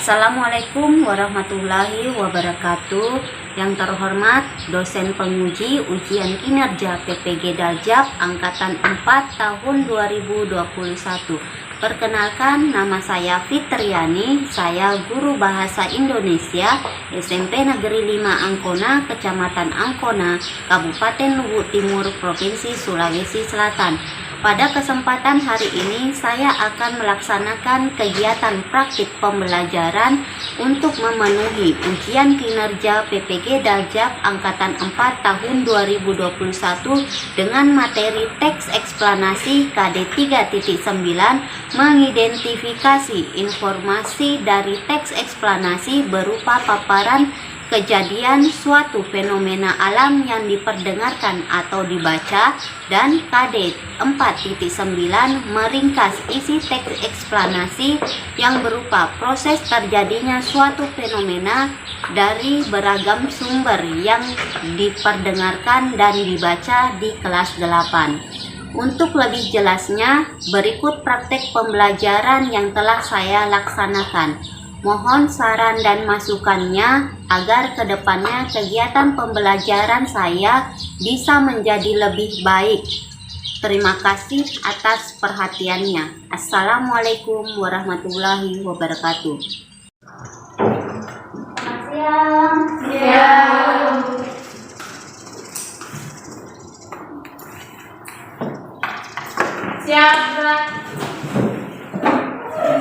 Assalamualaikum warahmatullahi wabarakatuh. Yang terhormat dosen penguji ujian kinerja PPG Daljab Angkatan 4 tahun 2021. Perkenalkan, nama saya Fitriani, saya guru bahasa Indonesia SMP Negeri 5 Angkona, Kecamatan Angkona, Kabupaten Luwu Timur, Provinsi Sulawesi Selatan. Pada kesempatan hari ini saya akan melaksanakan kegiatan praktik pembelajaran untuk memenuhi ujian kinerja PPG Daljab Angkatan 4 tahun 2021 dengan materi teks eksplanasi KD 3.9, mengidentifikasi informasi dari teks eksplanasi berupa paparan kejadian suatu fenomena alam yang diperdengarkan atau dibaca, dan KD 4.9 meringkas isi teks eksplanasi yang berupa proses terjadinya suatu fenomena dari beragam sumber yang diperdengarkan dan dibaca di kelas 8. Untuk lebih jelasnya, berikut praktek pembelajaran yang telah saya laksanakan. Mohon saran dan masukannya agar kedepannya kegiatan pembelajaran saya bisa menjadi lebih baik. Terima kasih atas perhatiannya. Assalamualaikum warahmatullahi wabarakatuh. Siap.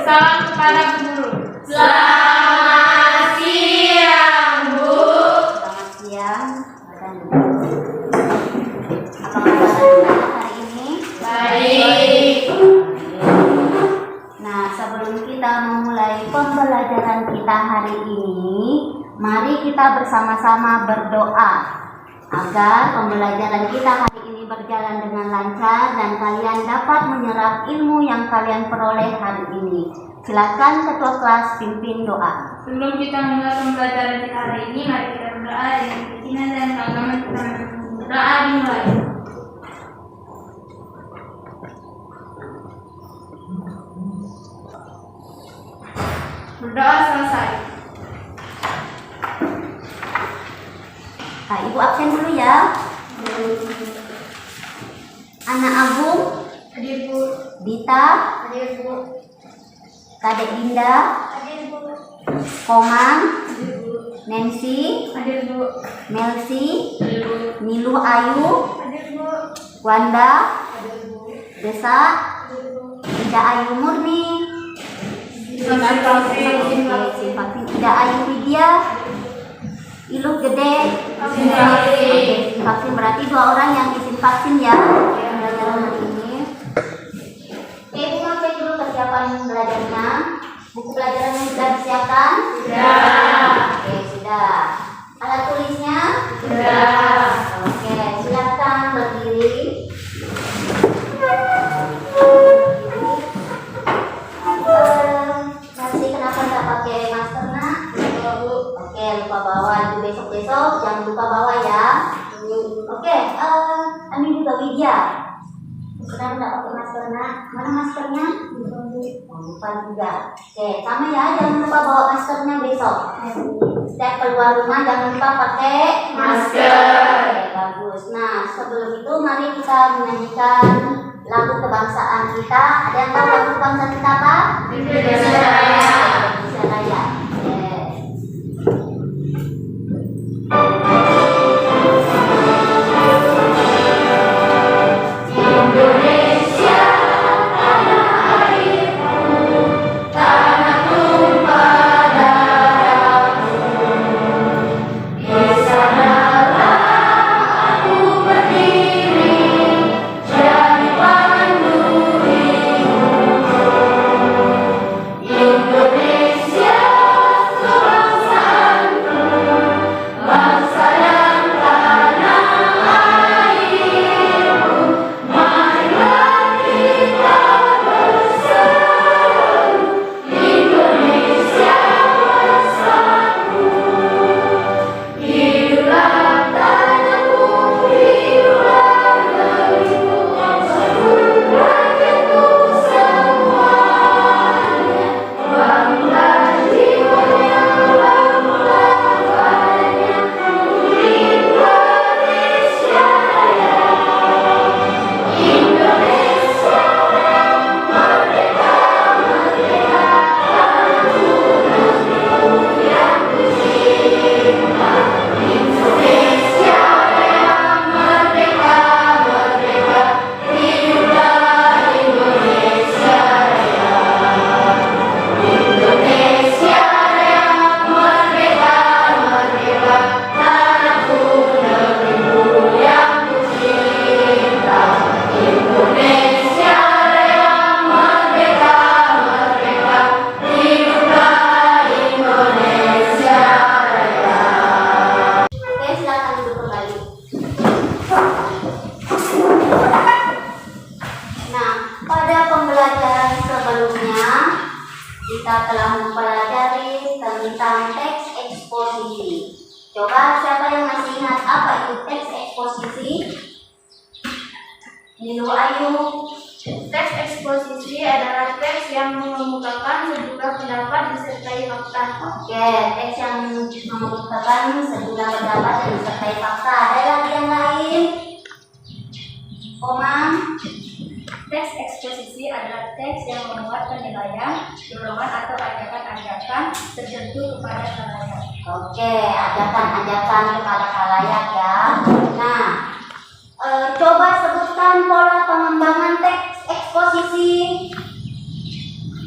Salam kepada guru. Selamat siang, Bu. Selamat siang. Apa kabar hari ini? Baik. Nah, sebelum kita memulai pembelajaran kita hari ini, mari kita bersama-sama berdoa agar pembelajaran kita hari ini berjalan dengan lancar dan kalian dapat menyerap ilmu yang kalian peroleh hari ini. Silakan ketua kelas pimpin doa. Sebelum kita mulai pembelajaran kita hari ini, mari kita berdoa dengan keyakinan dan keagamaan kita. Doa dimulai. Berdoa selesai. Nah, Ibu absen dulu ya. Anak Agung, Hadir, Bu. Dita, Hadir, Bu. Kadek Dinda, Hadir, Bu. Komang, Hadir, Bu. Nancy, Hadir, Bu. Melsi, Hadir, Bu. Nilu Ayu, Hadir, Bu. Wanda, Hadir, Bu. Desa, Hadir, Bu. Ida Ayu Murni, Isin vaksin. Ida Ayu Widya, Ilu Gede. Vaksin vaksin. Oke, vaksin berarti 2 orang yang izin vaksin ya. Pembelajaran hari ini. Oke, Ibu ngapain dulu kesiapan belajarnya? Buku pelajarannya sudah disiapkan? Sudah. Oke, sudah. Alat tulisnya? Sudah. Oke, silakan berdiri. Nanti kenapa nggak pakai masker, nak? Oke, lupa bawa itu besok-besok, jangan lupa bawa ya. Oke, Ani juga Widya. Kenapa nggak pakai masker, nak? Mana maskernya? Oh, lupa juga. Oke, sama ya, jangan lupa bawa maskernya besok. Setiap keluar rumah jangan lupa pakai Masker. Oke, bagus. Nah, sebelum itu mari kita menyanyikan lagu kebangsaan kita. Ada yang tahu lagu kebangsaan kita apa? Indonesia Raya. Indonesia Raya. Oke. Indonesia, tanah airku, tanah tumpah darahku. Di sanalah aku berdiri, jadi pandu hidupku. Indonesia. telah mempelajari tentang teks eksposisi. Coba siapa yang masih ingat apa itu teks eksposisi? Nilu Ayu. Teks eksposisi adalah teks yang mengemukakan sejumlah pendapat disertai fakta. Oke, teks yang mengemukakan sejumlah pendapat dan disertai fakta. Ada lagi yang lain? Komang. Teks eksposisi adalah teks yang memuat penilaian, dorongan atau ajakan-ajakan tertentu kepada khalayak. Oke, ajakan-ajakan kepada khalayak ya. Nah, coba sebutkan pola pengembangan teks eksposisi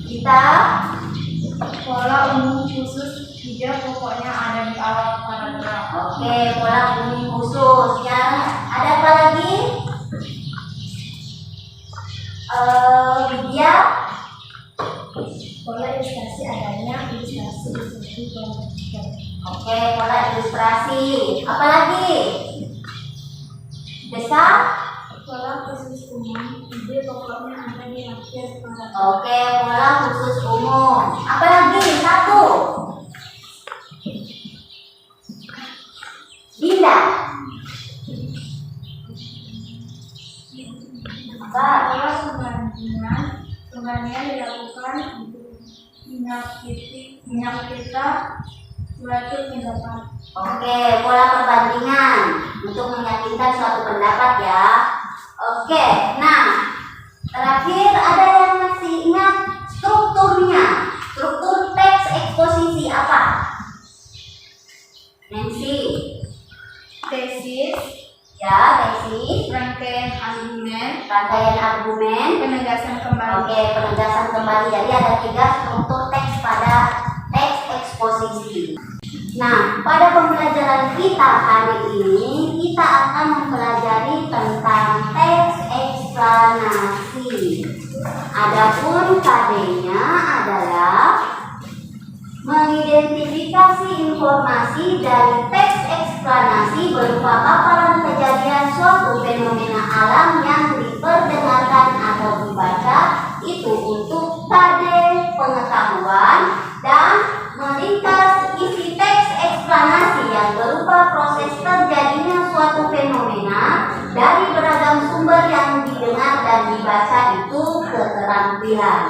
kita. Pola umum khusus 3 pokoknya ada di awal paragraf. Oke, pola umum khusus ya. Ada apa lagi? Widya. Pola ilustrasi adanya ilustrasi pembagian. Oke, pola ilustrasi. Apa lagi? Desa. Pola khusus umum, ide pokoknya ada di akhir paragraf. Oke, pola khusus umum. Apa lagi? Satu. Dinda. Apa? Pola pembandingan dilakukan untuk menyakiti suatu pendapat. Oke, pola perbandingan untuk meyakinkan suatu pendapat ya. Oke, nah terakhir ada yang masih ingat strukturnya? Struktur teks eksposisi apa? Nancy. Tesis, Ya, tesis, rangkaian argumen, rangkaian argumen. penegasan kembali. Oke, penegasan kembali. Jadi ada 3 struktur teks pada teks eksposisi. Nah, pada pembelajaran kita hari ini kita akan mempelajari tentang teks eksplanasi. Adapun KD-nya adalah mengidentifikasi informasi dari teks eksplanasi berupa paparan kejadian suatu fenomena alam yang diperdengarkan atau dibaca itu untuk KD pengetahuan dan meringkas isi teks eksplanasi yang berupa proses terjadinya suatu fenomena dari beragam sumber yang didengar dan dibaca itu keterampilan.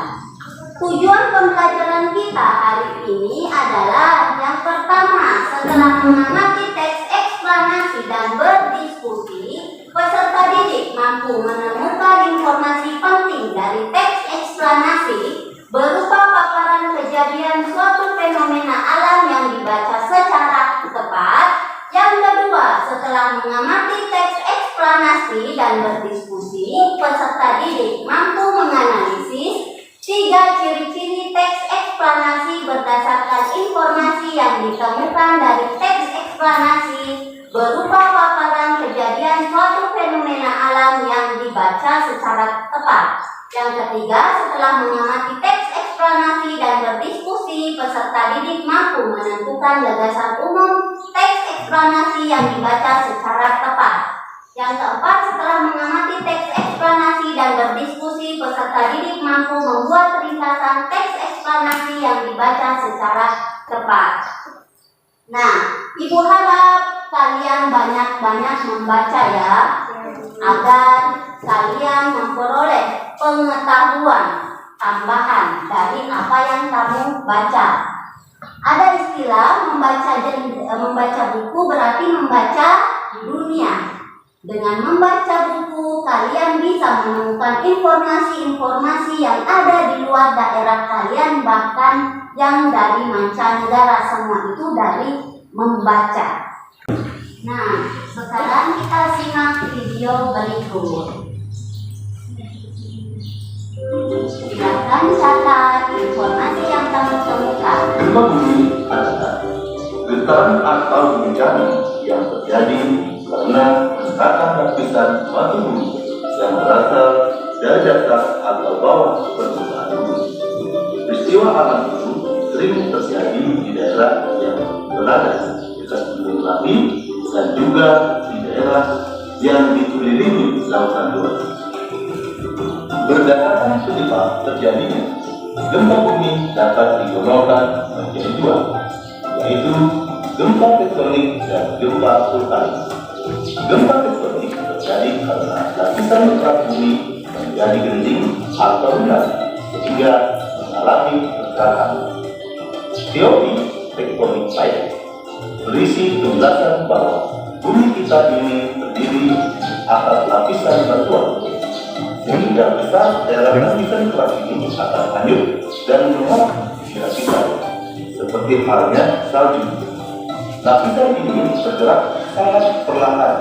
Tujuan pembelajaran kita hari ini adalah yang pertama, setelah mengamati teks eksplanasi dan berdiskusi, peserta didik mampu menemukan informasi penting dari teks eksplanasi berupa paparan kejadian suatu fenomena alam yang dibaca secara tepat. Yang kedua, setelah mengamati teks eksplanasi dan berdiskusi, peserta didik mampu menganalisis 3 ciri-ciri teks eksplanasi berdasarkan informasi yang ditemukan dari teks eksplanasi berupa paparan kejadian suatu fenomena alam yang dibaca secara tepat. Yang ketiga, setelah mengamati teks eksplanasi dan berdiskusi, peserta didik mampu menentukan gagasan umum teks eksplanasi yang dibaca secara tepat. Yang keempat, setelah mengamati teks eksplanasi dan berdiskusi, peserta didik mampu membuat ringkasan teks eksplanasi yang dibaca secara tepat. Nah, Ibu harap kalian banyak-banyak membaca ya, agar kalian memperoleh pengetahuan tambahan dari apa yang kamu baca. Ada istilah membaca buku berarti membaca dunia. Dengan membaca buku, kalian bisa menemukan informasi-informasi yang ada di luar daerah kalian, bahkan yang dari mancanegara. Semua itu dari membaca. Nah, sekarang kita simak video berikut. Silakan catat informasi yang kamu temukan. Gempa bumi adalah getaran atau bencana yang terjadi karena hentakan lapisan batu bumi yang berasal dari dasar atau bawah permukaan bumi. Peristiwa alam itu sering terjadi di daerah yang berada dekat gunung api dan juga di daerah yang dikelilingi lautan luas. Berdasarkan penyebab terjadinya Gempa bumi dapat digolongkan menjadi dua, yaitu gempa tektonik dan gempa vulkanik. Gempa tektonik terjadi karena lapisan kerak bumi menjadi genting atau rendah sehingga mengalami pergerakan. Teori tektonik plate berisi penjelasan bahwa bumi kita ini terdiri atas lapisan batuan, sehingga besar daerah lapisan kerak ini akan hanyut dan menguap di lapisan, seperti halnya salju. Lapisan ini bergerak sangat perlahan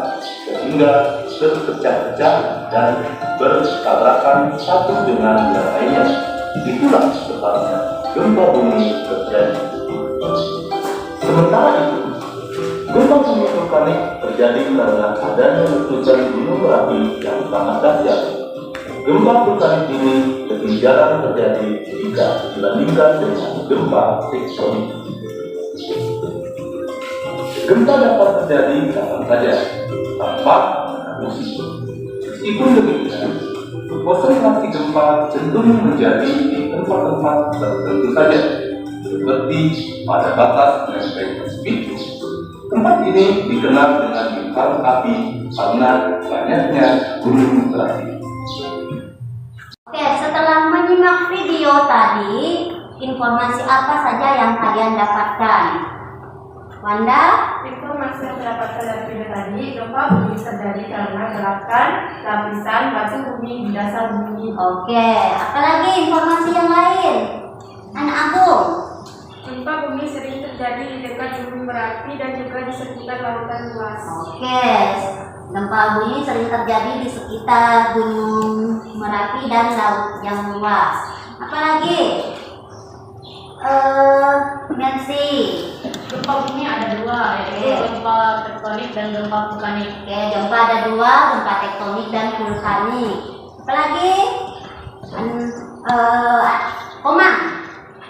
sehingga terpecah-pecah dan bertabrakan satu dengan yang lainnya. Itulah sebabnya gempa bumi terjadi. Sementara itu, gempa bumi vulkanik terjadi karena adanya letusan gunung berapi yang sangat dahsyat. Gempa vulkanik ini lebih jarang terjadi jika dibandingkan dengan gempa tektonik. Gempa dapat terjadi kapan saja tanpa mengganggu sistem. Meskipun demikian, konsentrasi gempa cenderung menjadi di tempat-tempat tertentu saja, seperti pada batas lempeng Pasifik. Tempat ini dikenal dengan bintang api karena banyaknya gunung berapi. Oke, setelah menyimak video tadi, informasi apa saja yang kalian dapatkan? Wanda? Informasi yang terdapatkan dari video tadi, gempa bumi terjadi karena gerakan lapisan batu bumi di dasar bumi. Oke, apalagi informasi yang lain? Anak Agung? Gempa bumi sering terjadi di dekat gunung berapi dan juga di sekitar lautan luas. Oke, gempa bumi sering terjadi di sekitar gunung Merapi dan laut yang luas. Apalagi? Nancy? Gempa bumi ada dua, yaitu gempa tektonik dan gempa vulkanik. Oke, gempa ada dua, gempa tektonik dan vulkanik. Apalagi? Komang?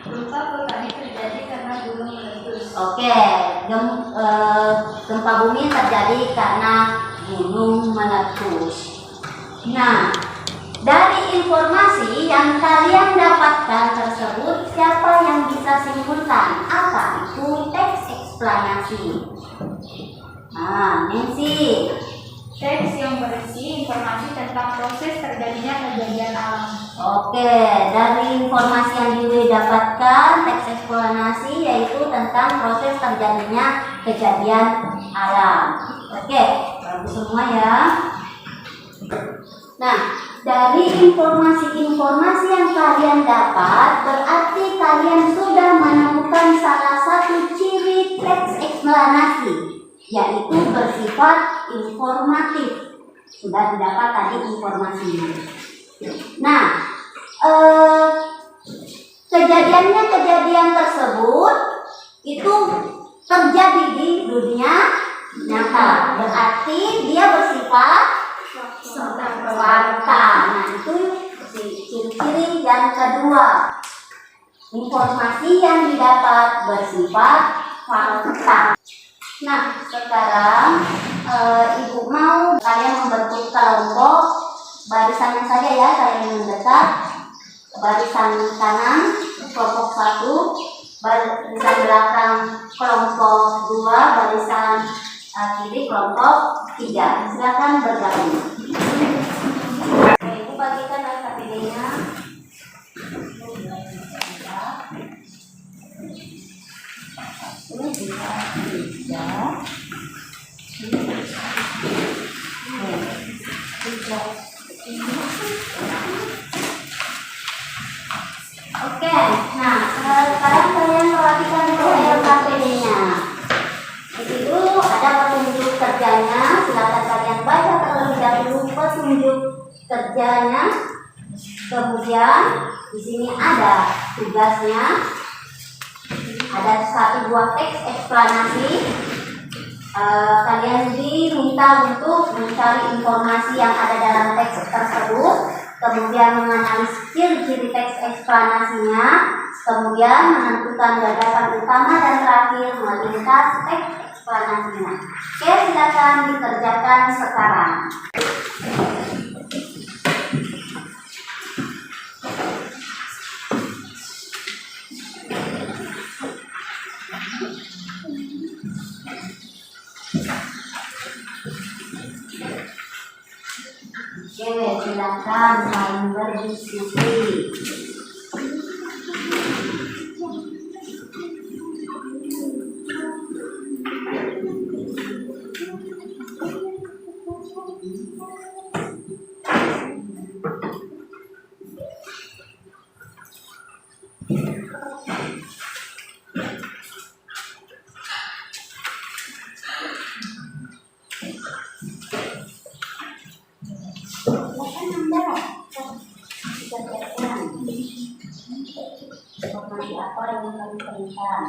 Gempa vulkanik terjadi karena gunung meletus. Oke, gempa bumi terjadi karena gunung meletus. Nah, dari informasi yang kalian dapatkan tersebut, siapa yang bisa simpulkan apa itu teks eksplanasi? Nah, Nancy. Teks yang berisi informasi tentang proses terjadinya kejadian alam. Oke, dari informasi yang didapatkan, teks eksplanasi yaitu tentang proses terjadinya kejadian alam. Oke, bagus semua ya. Nah, dari informasi-informasi yang kalian dapat, berarti kalian sudah menemukan salah satu ciri teks eksplanasi, yaitu bersifat informatif. Sudah didapat tadi informasinya. Nah, kejadian tersebut itu terjadi di dunia nyata. Berarti dia bersifat fakta. Nah, itu ciri-ciri yang kedua. Informasi yang didapat bersifat fakta. Nah, sekarang Ibu mau kalian membentuk kelompok barisannya saja ya, kalian mendekat. Barisan kanan kelompok 1, barisan belakang kelompok 2, barisan kiri kelompok 3. Silakan bergabung. Ibu bagikan LKPD-nya. Ini bisa 3. Oke, nah sekarang kalian perhatikan dulu LKPD-nya. Di situ ada petunjuk kerjanya. Silakan kalian baca terlebih dahulu petunjuk kerjanya. Kemudian di sini ada tugasnya. Ada 1 buah teks eksplanasi. Kalian diminta untuk mencari informasi yang ada dalam teks tersebut, kemudian menganalisis ciri-ciri teks eksplanasinya, kemudian menentukan gagasan utama dan terakhir meringkas teks eksplanasinya. Oke, silakan dikerjakan sekarang. silakan saling berdiskusi. Informasi apa yang kami berikan?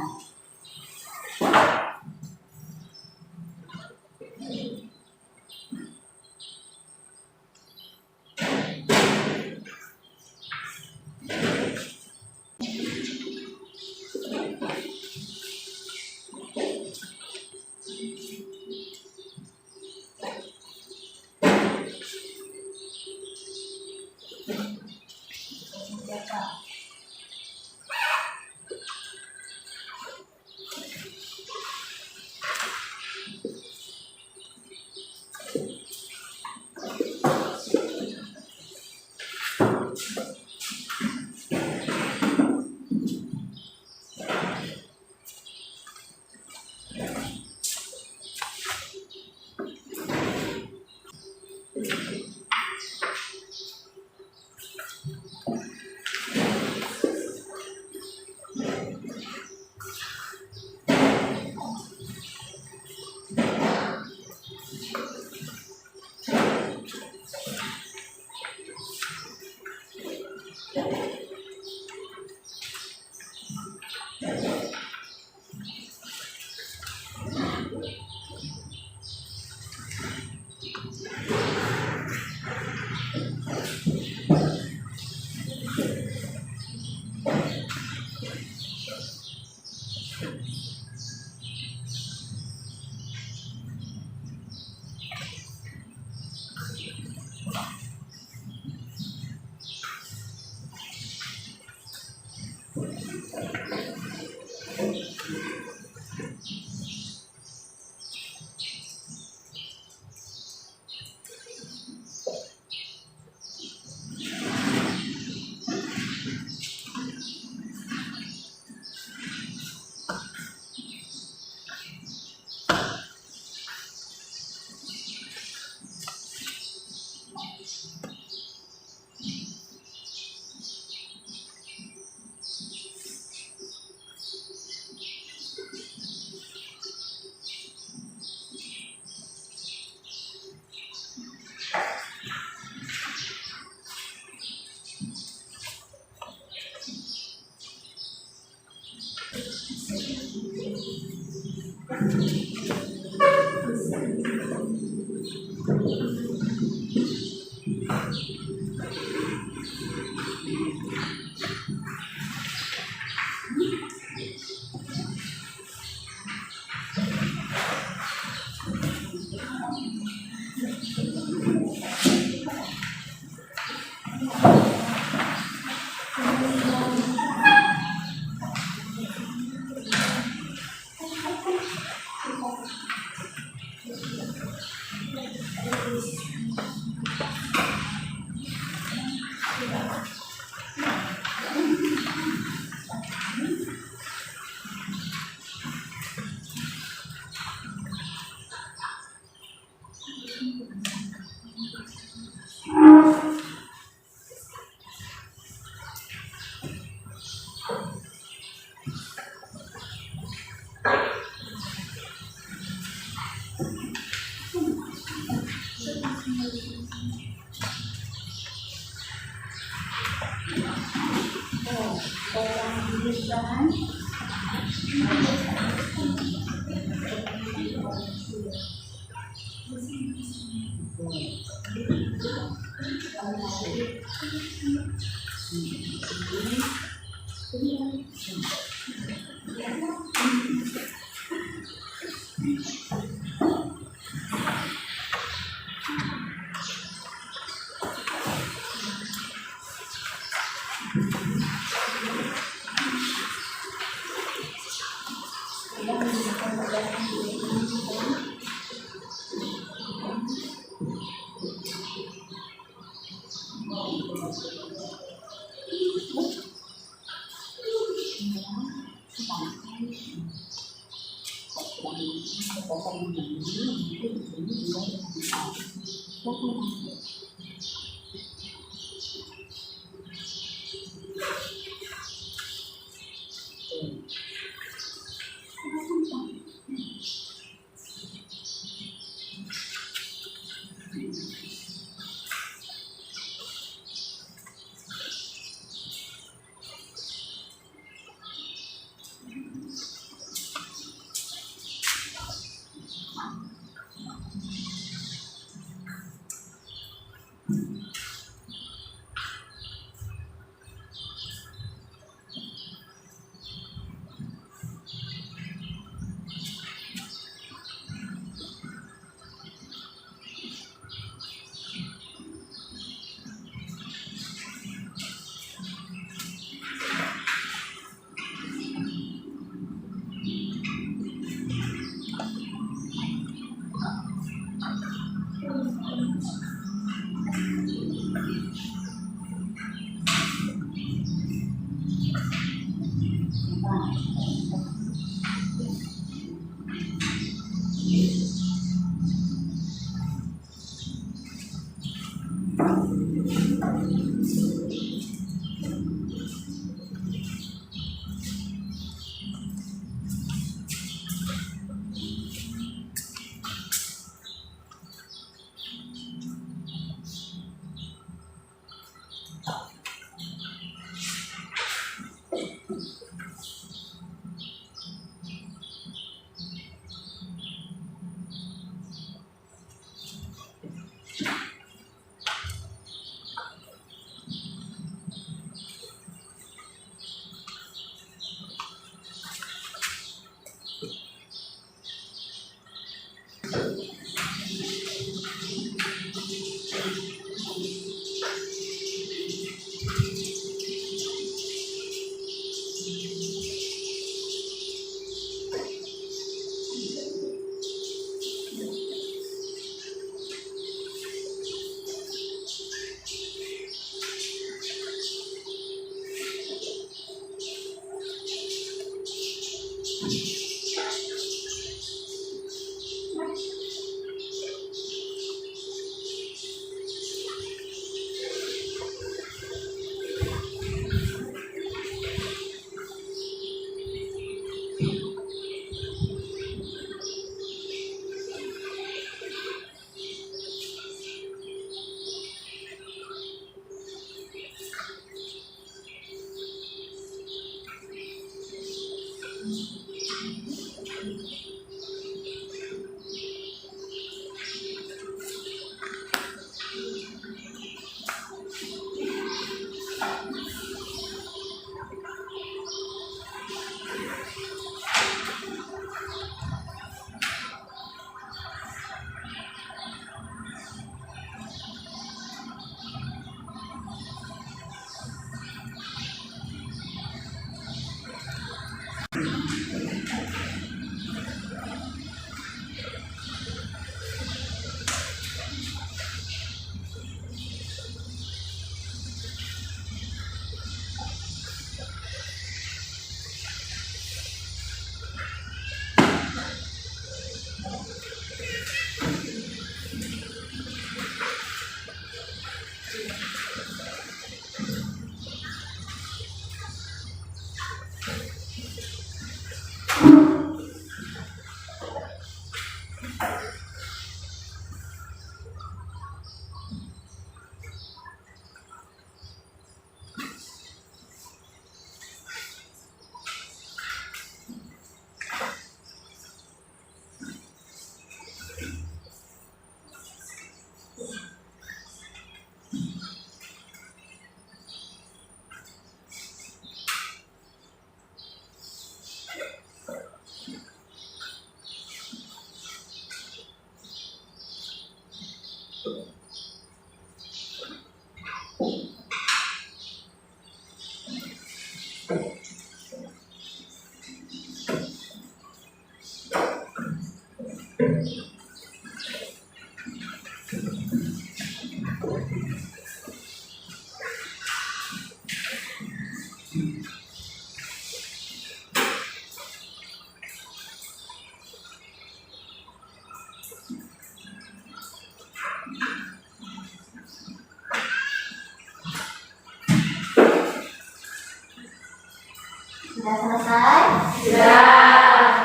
Sudah selesai? Sudah.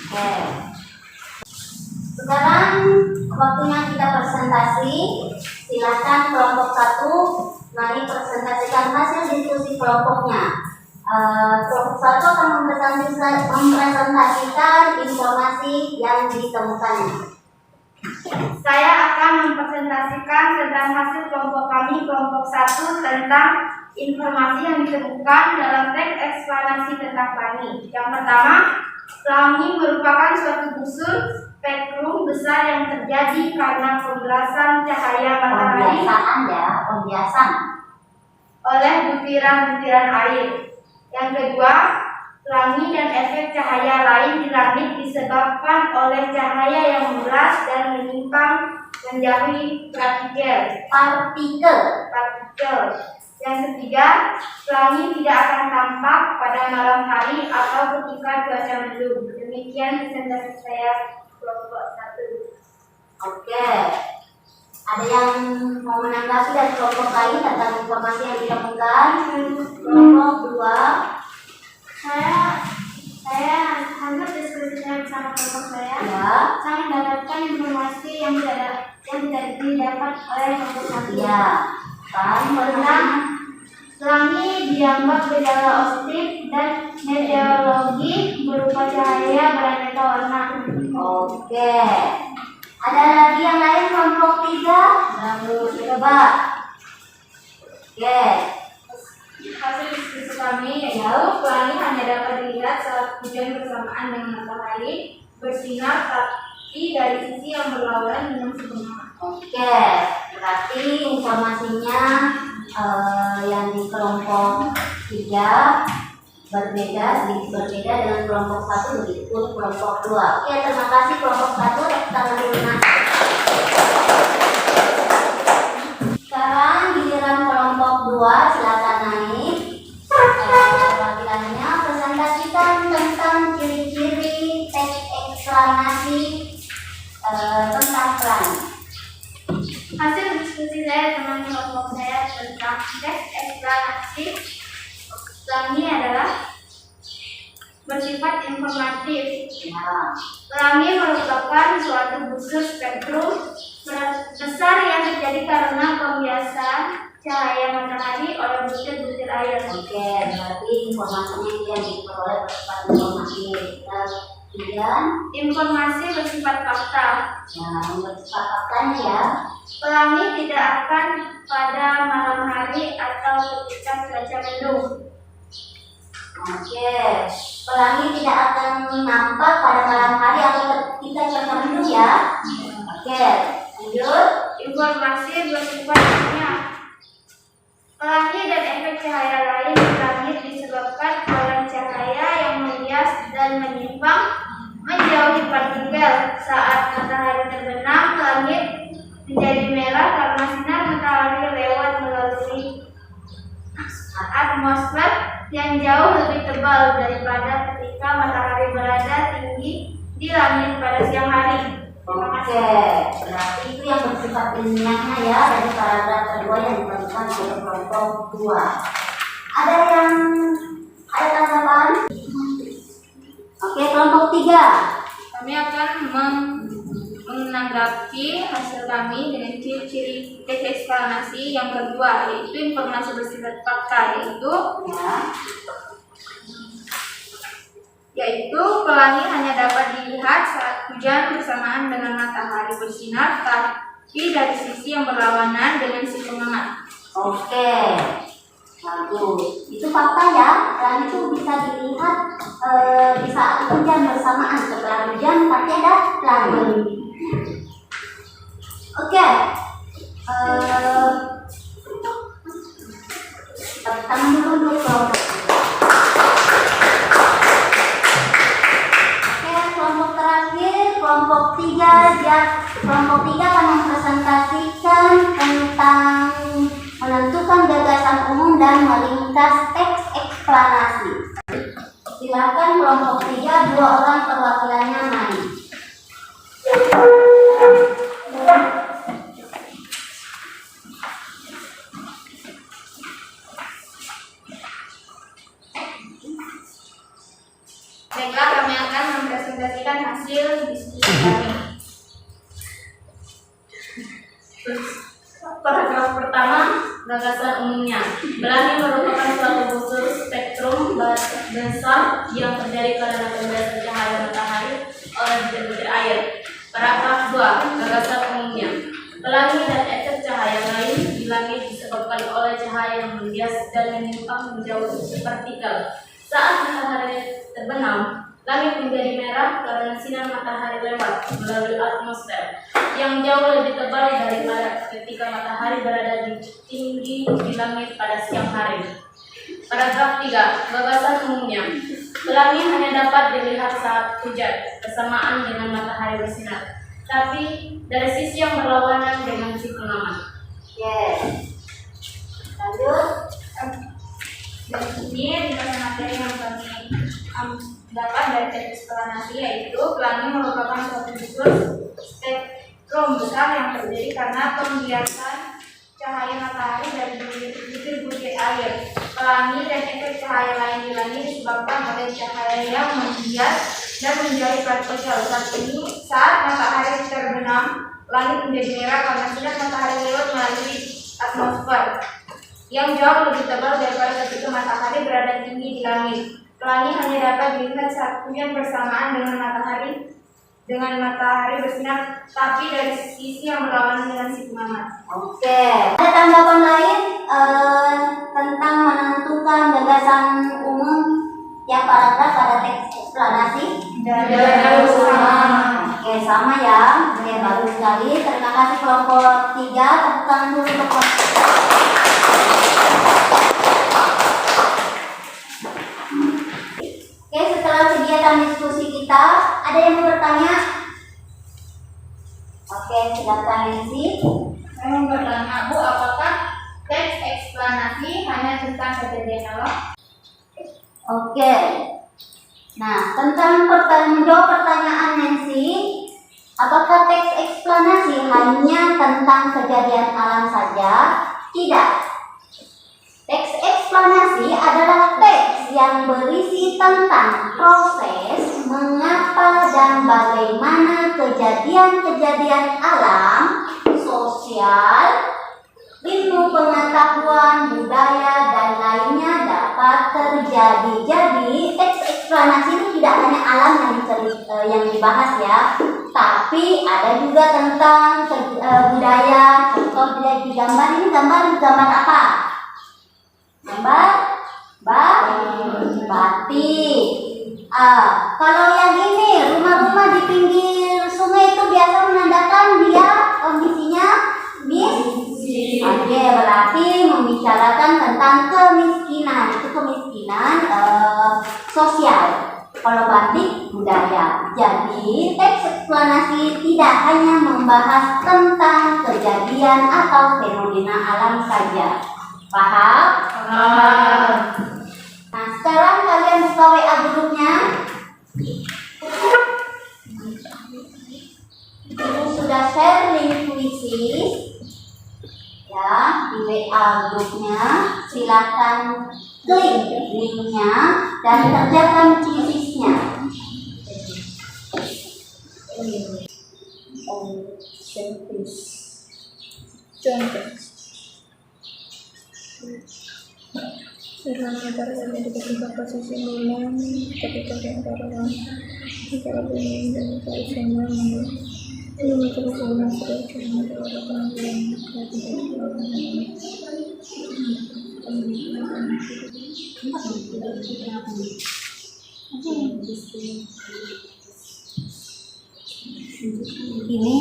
Oke. Sekarang waktunya kita presentasi. Silakan kelompok 1 mari presentasikan hasil diskusi kelompoknya. Kelompok 1 akan mempresentasikan informasi yang ditemukannya. Saya akan mempresentasikan tentang hasil kelompok kami, kelompok 1, tentang informasi yang ditemukan dalam teks eksplanasi tentang pelangi. Yang pertama, pelangi merupakan suatu busur spektrum besar yang terjadi karena pembelasan cahaya matahari Pembiasan. oleh butiran-butiran air. Yang kedua, pelangi dan efek cahaya lain di langit disebabkan oleh cahaya yang meluas dan menyimpang menjauhi partikel. Yang ketiga, pelangi tidak akan tampak pada malam hari atau ketika cuaca mendung. Demikian presentasi saya kelompok 1. Oke. Ada yang mau menanggapi dari kelompok lain tentang informasi yang ditemukan? Kelompok 2. Saya hampir diskusikan bersama kelompok saya. Ya. Saya mendapatkan informasi yang tidak didapat oleh kelompok 1. Ya. Tentang pelangi dianggap gejala optik dan meteorologi berupa cahaya beraneka warna. Oke. Ada lagi yang lain kelompok 3? Coba. Oke. Hasil diskusi kami yaitu pelangi hanya dapat dilihat saat hujan bersamaan dengan matahari bersinar, tapi dari sisi yang berlawanan dengan sebenarnya. Oke. Berarti informasinya yang di kelompok 3 sedikit berbeda dengan kelompok 1, begitu pun kelompok 2. Oke, terima kasih kelompok 1. Tangan dulu, Mas. Sekarang giliran kelompok 2, silakan naik. Perwakilannya presentasikan tentang ciri-ciri teks eksplanasi tentang pelangi. Hasil diskusi saya dengan kelompok saya tentang teks eksplanasi pelangi adalah bersifat informatif. Ya. Pelangi merupakan suatu busur spektrum besar yang terjadi karena pembiasan cahaya matahari oleh butir-butir air. Oke, berarti informasinya itu yang diperoleh bersifat informatif. Kemudian, Informasi bersifat fakta. bersifat faktanya ya. Pelangi tidak akan pada malam hari atau ketika cuaca mendung. Oke, pelangi tidak akan nampak pada malam hari atau ketika cuaca mendung ya. Oke, lanjut. Informasi bersifat ilmiah. Pelangi dan efek cahaya lain di langit disebabkan oleh cahaya yang membias dan menyimpang menjauhi partikel. Saat matahari terbenam, langit menjadi merah karena sinar matahari lewat melalui atmosfer yang jauh lebih tebal daripada ketika matahari berada tinggi di langit pada siang hari. Oke, berarti itu yang bersifat ilmiahnya ya dari paragraf kedua yang ditemukan oleh kelompok 2. Ada tanggapan? Oke, kelompok 3. Kami akan menanggapi hasil kami dengan ciri-ciri teks eksplanasi yang kedua, yaitu informasi bersifat fakta, yaitu pelangi hanya dapat dilihat saat hujan bersamaan dengan matahari bersinar, tapi dari sisi yang berlawanan dengan si pengamat. Oke, bagus. Itu fakta ya. Pelangi itu bisa dilihat di saat hujan bersamaan. Setelah hujan pasti ada pelangi. Oke. Tepuk tangan dulu untuk kelompok. Oke, kelompok terakhir, kelompok 3. Kelompok 3 akan mempresentasikan tentang menentukan gagasan umum dan meringkas teks eksplanasi. Silakan kelompok 3, 2 orang perwakilannya main. menyampaikan hasil diskusi kami. Paragraf pertama, gagasan umumnya. Pelangi merupakan suatu unsur spektrum besar yang terjadi karena pembayaran cahaya matahari oleh butir air. Paragraf 2, gagasan umumnya. Pelangi dan efek cahaya lain di langit disebabkan oleh cahaya yang membias dan menyimpang menjauh vertikal. Saat matahari terbenam, langit menjadi merah karena sinar matahari lewat melalui atmosfer yang jauh lebih tebal daripada ketika matahari berada di tinggi di langit pada siang hari. Paragraf 3, gagasan umumnya. Pelangi hanya dapat dilihat saat hujan bersamaan dengan matahari bersinar, tapi dari sisi yang berlawanan dengan si pengamat. Lanjut. Dan ini ringkasan materi yang kami dapat dari teks eksplanasi, yaitu pelangi merupakan suatu unsur spektrum besar yang terjadi karena pembiasan cahaya matahari dari butir-butir air. Pelangi dan efek cahaya lain di langit disebabkan oleh cahaya yang membias dan menjadi partikel. Saat matahari terbenam, langit menjadi merah karena sinar matahari lewat melalui atmosfer yang jauh lebih tebal daripada ketika matahari berada tinggi di langit. Pelangi hanya dapat dilihat saat hujan bersamaan dengan matahari bersinar, tapi dari sisi yang berlawanan dengan si pengamat. Oke. Ada tanggapan lain tentang menentukan gagasan umum yang paragraf pada teks eksplanasi? Oke, sama ya. Oke, bagus sekali. Terima kasih kelompok 3. Tepuk tangan dulu untuk kelompok 3. Oke, setelah kegiatan diskusi kita, ada yang mau bertanya? Oke, silakan Nancy. Saya mau bertanya, Bu, apakah teks eksplanasi hanya tentang kejadian alam? Oke. Nah, tentang menjawab pertanyaan Nancy, apakah teks eksplanasi hanya tentang kejadian alam saja? Tidak. Teks eksplanasi adalah teks yang berisi tentang proses mengapa dan bagaimana kejadian-kejadian alam, sosial, ilmu pengetahuan, budaya, dan lainnya dapat terjadi. Jadi, teks eksplanasi itu tidak hanya alam yang dibahas ya, tapi ada juga tentang budaya. Contoh di gambar ini, gambar apa? Gambar batik. Kalau yang ini rumah-rumah di pinggir sungai itu biasa menandakan dia kondisinya Oke, berarti membicarakan tentang kemiskinan. Itu kemiskinan sosial. Kalau batik budaya. Jadi teks eksplanasi tidak hanya membahas tentang kejadian atau fenomena alam saja. Paham? Nah, sekarang kalian buka WA grupnya. Ibu sudah share link puisi ya di WA grupnya. Silakan klik linknya dan kerjakan puisinya. Irlandia terjadi di ketika posisi bulan ketika di antara bumi dan Cina ini terus sudah cuma ada penampilan Ini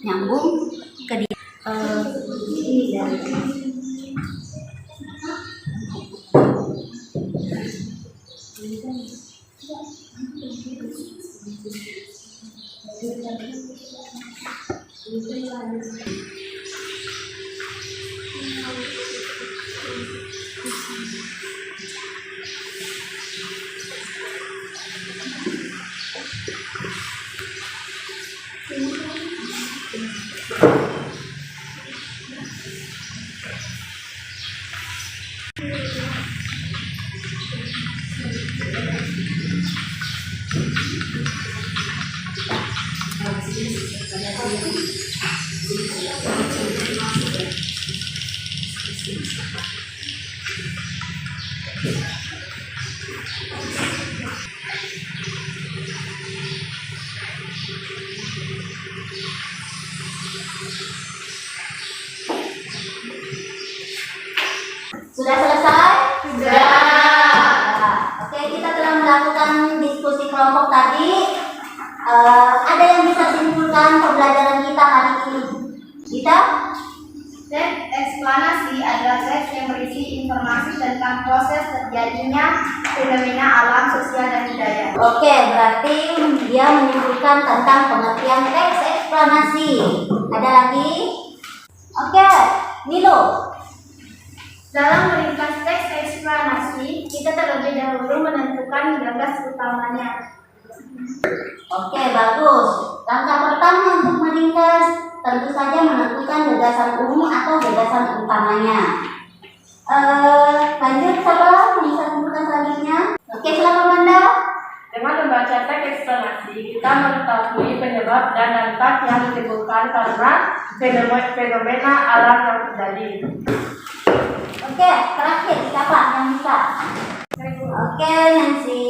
nyambung ke ini dari Sudah selesai? Sudah. Ya. Oke, kita telah melakukan diskusi kelompok tadi. Ada yang bisa simpulkan pembelajaran kita hari ini? Kita? Teks eksplanasi adalah teks yang berisi informasi tentang proses terjadinya fenomena alam, sosial, dan budaya. Oke, berarti dia menyimpulkan tentang pengertian teks eksplanasi. Ada lagi? Oke, Nilo. Dalam meringkas teks eksplanasi, kita terlebih dahulu menentukan gagas utamanya. Oke, bagus. Langkah pertama untuk meringkas tentu saja menentukan gagasan umum atau gagasan utamanya. Lanjut, siapa yang bisa sebutkan selanjutnya? Oke, silakan Manda. Dengan membaca teks eksplanasi, kita mengetahui penyebab dan dampak yang ditimbulkan karena fenomena alam yang terjadi. Oke, terakhir siapa yang bisa? Oke, Nancy.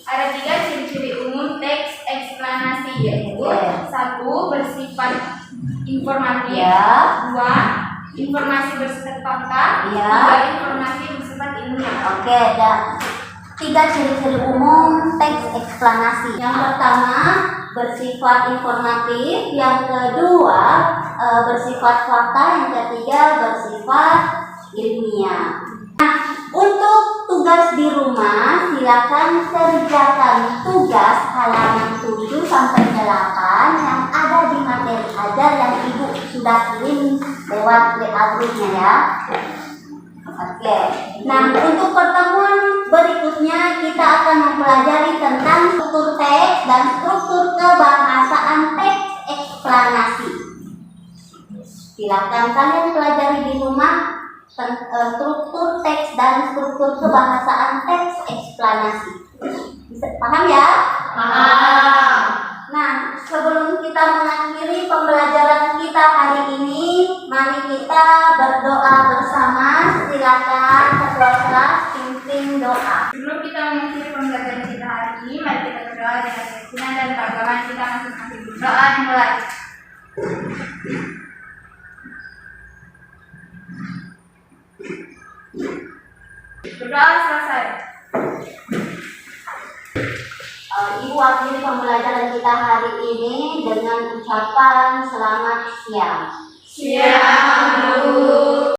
Ada 3 ciri-ciri umum teks eksplanasi, yaitu Oke. 1. Bersifat informatif, Ya. 2. Informasi bersifat fakta, Ya. 3. Informasi bersifat ilmiah. Oke, ada 3 ciri-ciri umum teks eksplanasi. Yang pertama, bersifat informatif. Yang kedua, bersifat fakta. Yang ketiga, bersifat ilmiah. Nah, untuk tugas di rumah, silakan kerjakan tugas halaman 7 sampai 8 yang ada di materi ajar yang Ibu sudah kirim lewat WA grupnya ya. Oke. Nah, untuk pertemuan berikutnya kita akan mempelajari tentang struktur teks dan struktur kebahasaan teks eksplanasi. Silakan kalian pelajari di rumah struktur teks dan struktur kebahasaan teks eksplanasi. Paham ya? Paham. Nah, sebelum kita mengakhiri pembelajaran kita hari ini, mari kita berdoa bersama. Silakan ketua kelas pimpin doa. Sebelum kita mengakhiri pembelajaran kita hari ini, mari kita berdoa dengan keyakinan dan keagamaan kita masing-masing. Doa dimulai. Berdoa selesai. Ibu akhiri pembelajaran kita hari ini dengan ucapan selamat siang. Siang, Bu.